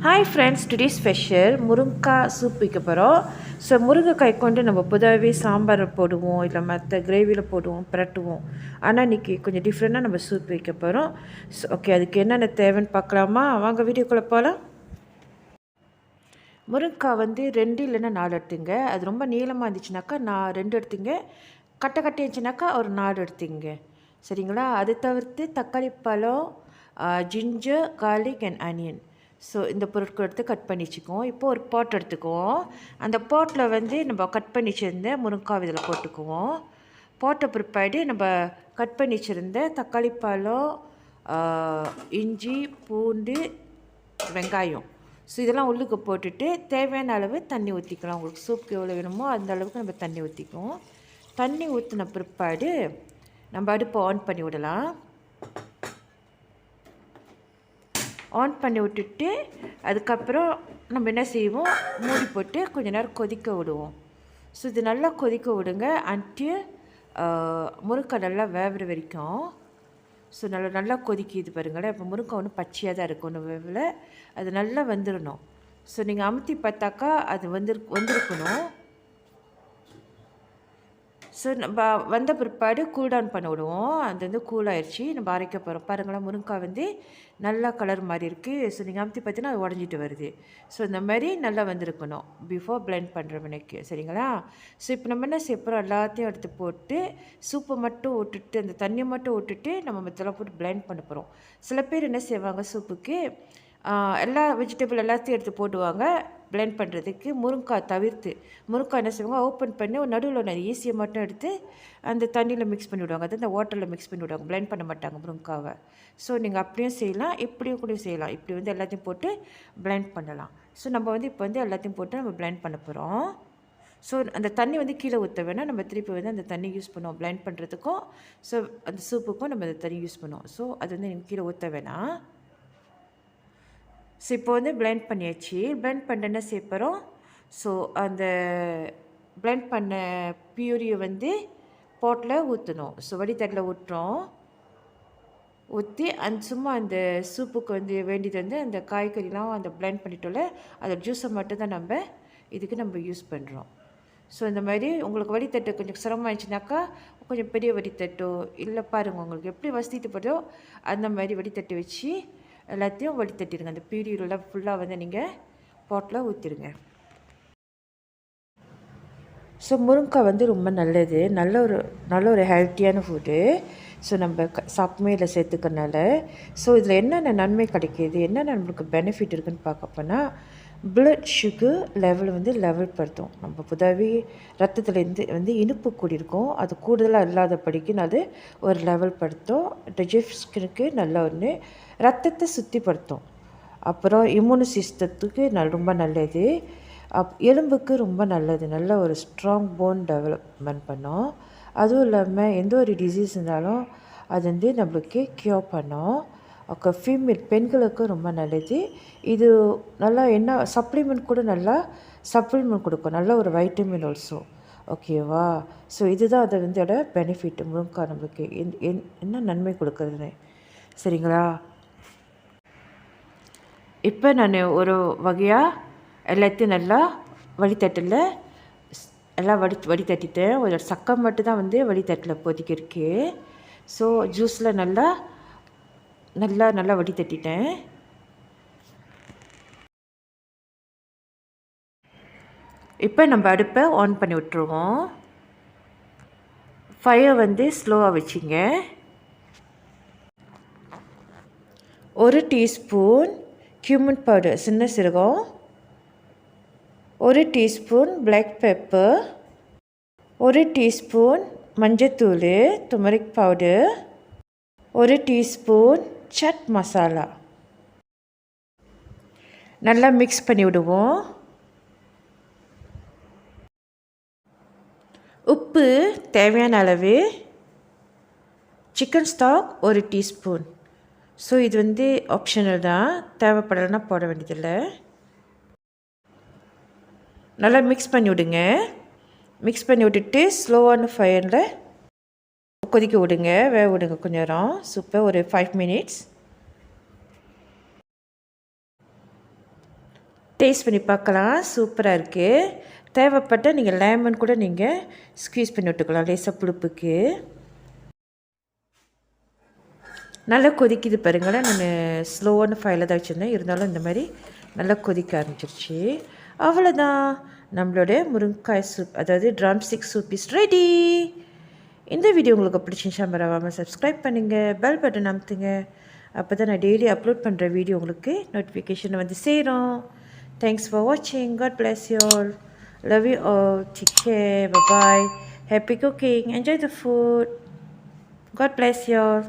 Hi friends, today's special முருங்காய் soup வைக்க போகிறோம். ஸோ முருங்கைக்காய் கொண்டு நம்ம பொதுவாகவே சாம்பார் போடுவோம், இல்லை மற்ற கிரேவியில் போடுவோம், பிரட்டுவோம். ஆனால் இன்றைக்கி கொஞ்சம் டிஃப்ரெண்ட்டாக நம்ம சூப் வைக்க போகிறோம். ஸோ ஓகே, அதுக்கு என்னென்ன தேவைன்னு பார்க்கலாமா? வாங்க வீடியோக்குள்ளே போகலாம். முருங்கைக்காய் வந்து 2 இல்லைன்னா 4 எடுத்துங்க. அது ரொம்ப நீளமாக இருந்துச்சுனாக்கா நான் 2 எடுத்துங்க. கட்டை இருந்துச்சுனாக்கா ஒரு 4 எடுத்துங்க. சரிங்களா? அதை தவிர்த்து தக்காளி பழம், ginger, garlic and onion. So இந்த பொருட்கள் எடுத்து கட் பண்ணி வச்சுக்குவோம். இப்போது ஒரு பாட் எடுத்துக்குவோம். அந்த பாட்டில் வந்து நம்ம கட் பண்ணி வச்சுருந்த முருங்கைக்காய் இதில் போட்டுக்குவோம். போட்ட பிற்பாடு நம்ம கட் பண்ணி வச்சுருந்த தக்காளி பழம், இஞ்சி, பூண்டு, வெங்காயம், ஸோ இதெல்லாம் உள்ளுக்கு போட்டுட்டு தேவையான அளவு தண்ணி ஊற்றிக்கலாம். உங்களுக்கு சூப்புக்கு எவ்வளோ வேணுமோ அந்த அளவுக்கு நம்ம தண்ணி ஊற்றிக்குவோம். தண்ணி ஊற்றின பிற்பாடு நம்ம அடுப்பை ஆன் பண்ணி விடலாம். ஆன் பண்ணி விட்டுட்டு அதுக்கப்புறம் நம்ம என்ன செய்வோம், மூடி போட்டு கொஞ்ச நேரம் கொதிக்க விடுவோம். ஸோ இது நல்லா கொதிக்க விடுங்க அன்டில் முருங்கை நல்லா வேவுற வரைக்கும். ஸோ நல்லா கொதிக்கிது பாருங்களேன். இப்போ முருங்கை ஒன்றும் பச்சையாக தான் இருக்கும், ஒன்று வேவில் அது நல்லா வெந்துடணும். ஸோ நீங்கள் அமுத்தி பார்த்தாக்கா அது வந்திருக்கணும். ஸோ நம்ம வந்த பிற்பாடு கூல் டவுன் பண்ண விடுவோம். அது வந்து கூல் ஆயிடுச்சு. நம்ம அரைக்க போகிறோம். பாருங்களேன், முருங்கைக்காய் வந்து நல்லா கலர் மாதிரி இருக்குது. ஸோ நீங்கள் அமுத்தி பார்த்தீங்கன்னா அது உடஞ்சிட்டு வருது. ஸோ இந்த மாதிரி நல்லா வந்திருக்கணும் பிஃபோர் பிளெண்ட் பண்ணுற மணிக்கு. சரிங்களா? ஸோ இப்போ நம்ம என்ன செய்ய போகிறோம், எல்லாத்தையும் எடுத்து போட்டு சூப்பை மட்டும் விட்டுட்டு அந்த தண்ணியை மட்டும் விட்டுட்டு நம்ம மற்றெல்லாம் போட்டு பிளெண்ட் பண்ண போகிறோம். சில பேர் என்ன செய்வாங்க, சூப்புக்கு எல்லா வெஜிடபிள் எல்லாத்தையும் எடுத்து போடுவாங்க பிளெண்ட் பண்ணுறதுக்கு. முருங்கைக்காய் தவிர்த்து முருங்கைக்காய் என்ன செய்வாங்க, ஓப்பன் பண்ணி ஒரு நடுவில் ஒன்று ஈஸியை மட்டும் எடுத்து அந்த தண்ணியில் மிக்ஸ் பண்ணி விடுவாங்க. அது அந்த வாட்டரில் மிக்ஸ் பண்ணி விடுவாங்க, பிளெண்ட் பண்ண மாட்டாங்க முருங்கைக்காவை. ஸோ நீங்கள் அப்படியும் செய்யலாம், இப்படியும் கூட செய்யலாம். இப்படி வந்து எல்லாத்தையும் போட்டு பிளெண்ட் பண்ணலாம். ஸோ நம்ம வந்து இப்போ வந்து எல்லாத்தையும் போட்டு நம்ம பிளெண்ட் பண்ண போகிறோம். ஸோ அந்த தண்ணி வந்து கீழே ஊற்ற வேணால், நம்ம திருப்பி வந்து அந்த தண்ணி யூஸ் பண்ணுவோம் பிளெண்ட் பண்ணுறதுக்கும். ஸோ அந்த சூப்புக்கும் நம்ம அந்த தண்ணி யூஸ் பண்ணுவோம். ஸோ அது வந்து நீங்கள் கீழே ஊற்ற வேணாம். ஸோ இப்போ வந்து பிளெண்ட் பண்ணியாச்சு. பிளெண்ட் பண்ண என்ன செய்ய போகிறோம், ஸோ அந்த பிளெண்ட் பண்ண பியூரியை வந்து பாட்டில் ஊற்றணும். ஸோ வடித்தட்டில் ஊற்றுறோம். ஊற்றி சும்மா அந்த சூப்புக்கு வந்து வேண்டியது வந்து அந்த காய்கறிலாம் அந்த பிளெண்ட் பண்ணிட்டோம்ல, அந்த ஜூஸை மட்டும் தான் நம்ம இதுக்கு நம்ம யூஸ் பண்ணுறோம். ஸோ இந்த மாதிரி உங்களுக்கு வடித்தட்டு கொஞ்சம் சிரமமாகிடுச்சுனாக்கா கொஞ்சம் பெரிய வடித்தட்டோ, இல்லை பாருங்கள் உங்களுக்கு எப்படி வசதிப்படுதோ அந்த மாதிரி வடித்தட்டு வச்சு எல்லாத்தையும் வடித்தட்டிடுங்க. அந்த பியூரியில் ஃபுல்லாக வந்து நீங்கள் பாட்டில் ஊற்றிடுங்க. ஸோ முருங்கைக்காய் வந்து ரொம்ப நல்லது, நல்ல ஒரு ஹெல்த்தியான ஃபுட்டு. ஸோ நம்ம சமையலில் சேர்த்துக்கிறனால ஸோ இதில் என்னென்ன நன்மை கிடைக்கிது, என்னென்ன நம்மளுக்கு பெனிஃபிட் இருக்குதுன்னு பார்க்க போனால், பிளட் சுகர் லெவல் வந்து லெவல் படுத்தும். நம்ம பொதுவாகவே ரத்தத்துலேருந்து வந்து இனிப்பு கூடியிருக்கும், அது கூடுதலாக இல்லாதபடிக்கு அது ஒரு லெவல் படுத்தும். டைஜஸ்டனுக்கு நல்ல ஒன்று, ரத்தத்தை சுத்திப்படுத்தும். அப்புறம் இம்யூனி சிஸ்டத்துக்கு ரொம்ப நல்லது. எலும்புக்கு ரொம்ப நல்லது, நல்ல ஒரு ஸ்ட்ராங் போன் டெவலப்மெண்ட் பண்ணும். அதுவும் இல்லாமல் எந்த ஒரு டிசீஸ் இருந்தாலும் அது வந்து நம்மளுக்கு க்யூர் பண்ணும். ஃபீமேல் பெண்களுக்கு ரொம்ப நல்லது. இது நல்லா என்ன சப்ளிமெண்ட் கூட நல்லா சப்ளிமெண்ட் கொடுக்கும், நல்ல ஒரு வைட்டமின் ஆல்சோ. ஓகேவா? ஸோ இதுதான் அதை வந்து அதோட பெனிஃபிட். முருங்கைக்காய் நம்மளுக்கு என்ன நன்மை கொடுக்குறதுன்னு. சரிங்களா? இப்போ நான் ஒரு வகையாக எல்லாத்தையும் நல்லா வடித்தட்டில் எல்லாம் வடித்தட்டிட்டேன். ஒரு சக்கம் மட்டும் வந்து வடித்தட்டில் இப்போதைக்கு இருக்குது. ஸோ ஜூஸில் நல்லா வடித்தட்டிட்டேன். இப்போ நம்ம அடுப்பை ஆன் பண்ணி விட்டுருவோம். ஃபயர் வந்து ஸ்லோவாக வச்சுங்க. 1 டீஸ்பூன் cumin பவுடர் சின்ன சீரகம், 1 டீஸ்பூன் black pepper, 1 டீஸ்பூன் மஞ்சத்தூள் turmeric powder, 1 teaspoon chaat masala. நல்லா மிக்ஸ் பண்ணி விடுவோம். உப்பு தேவையான அளவு, சிக்கன் ஸ்டாக் 1 டீஸ்பூன். ஸோ இது வந்து ஆப்ஷனல் தான், தேவைப்படலைன்னா போட வேண்டியதில்லை. நல்லா மிக்ஸ் பண்ணி விடுங்க. மிக்ஸ் பண்ணி விட்டுட்டு ஸ்லோவான ஃபயரில் கொதிக்க விடுங்க, வேக விடுங்க கொஞ்சம் நேரம். சூப்பர், ஒரு 5 மினிட்ஸ். டேஸ்ட் பண்ணி பார்க்கலாம். சூப்பராக இருக்குது. தேவைப்பட்டால் நீங்கள் லெமன் கூட நீங்கள் ஸ்க்வீஸ் பண்ணி விட்டுக்கலாம் லேசாக புளிப்புக்கு. நல்லா கொதிக்குது பாருங்களேன். நான் ஸ்லோவான ஃபயரில் தான் வச்சுருந்தேன், இருந்தாலும் இந்த மாதிரி நல்லா கொதிக்க ஆரம்பிச்சிருச்சு. அவ்வளோதான், நம்மளுடைய முருங்கைக்காய் சூப், அதாவது ட்ரம்ஸ்டிக் சூப் இஸ் ரெடி. இந்த வீடியோ உங்களுக்கு பிடிச்சிருந்துச்சா மறக்காமல் சப்ஸ்கிரைப் பண்ணுங்கள், பெல் பட்டன் அமுத்துங்க. அப்போ தான் நான் டெய்லி அப்லோட் பண்ணுற வீடியோ உங்களுக்கு நோட்டிஃபிகேஷன் வந்து சேரும். தேங்க்ஸ் ஃபார் வாட்சிங். God bless you all. Love you all. Take care. Bye bye. Happy cooking. Enjoy the food. God bless you all.